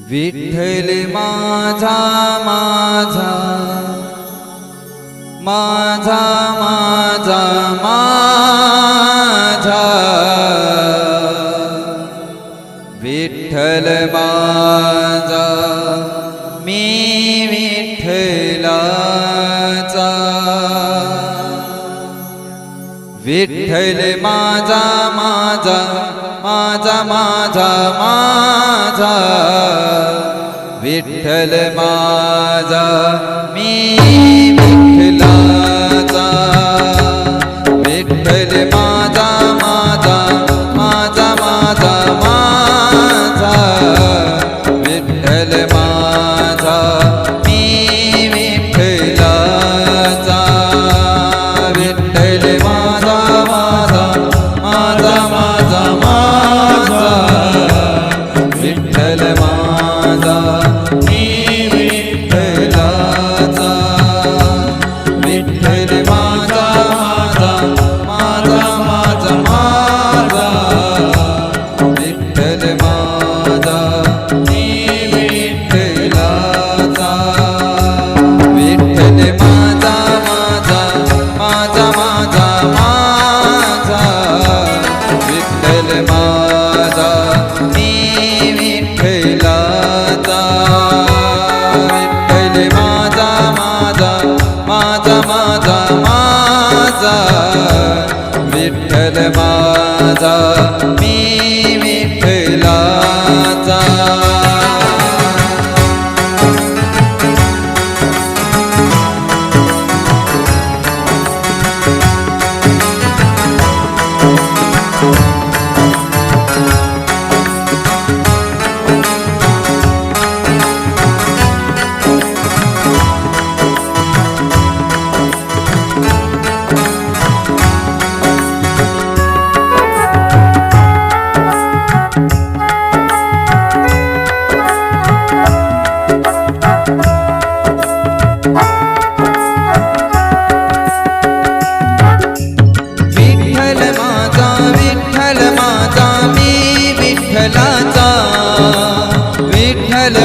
विठ्ठल माझा माझा माझा माझा माझा विठ्ठल माझा मी विठ्ठलाचा विठ्ठल माझा माझा माझा माझा माझा विठ्ठल माझा मी विठ्ठलाचा विठ्ठल माझा माझा माझा माझा माझा विठ्ठल माझा मी विठ्ठलाचा विठ्ठल माझा माझा माझा माझा माझा विठ्ठल माझा मी विठ्ठलाचा विठ्ठल माझा माझा माझा माझा माझा विठ्ठल माझा मी विठ्ठलाचा विठ्ठल माझा माझा माझा माझा माझा विठ्ठल माझा मी विठ्ठलाचा विठ्ठल माझा माझा माझा माझा माझा विठ्ठल माझा मी विठ्ठलाचा विठ्ठल माझा विठ्ठल माझा मी विठ्ठलाचा विठ्ठल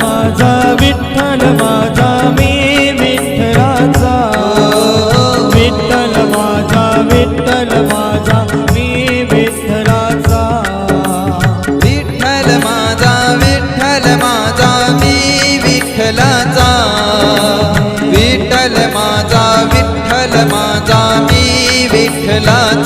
माझा विठ्ठल माझा मी विठ्ठलाचा विठ्ठल माझा विठ्ठल माझा मी विठ्ठलाचा विठ्ठल माझा विठ्ठल माझा मी विठ्ठलाचा विठ्ठल माझा विठ्ठल माझा मी विठ्ठलाचा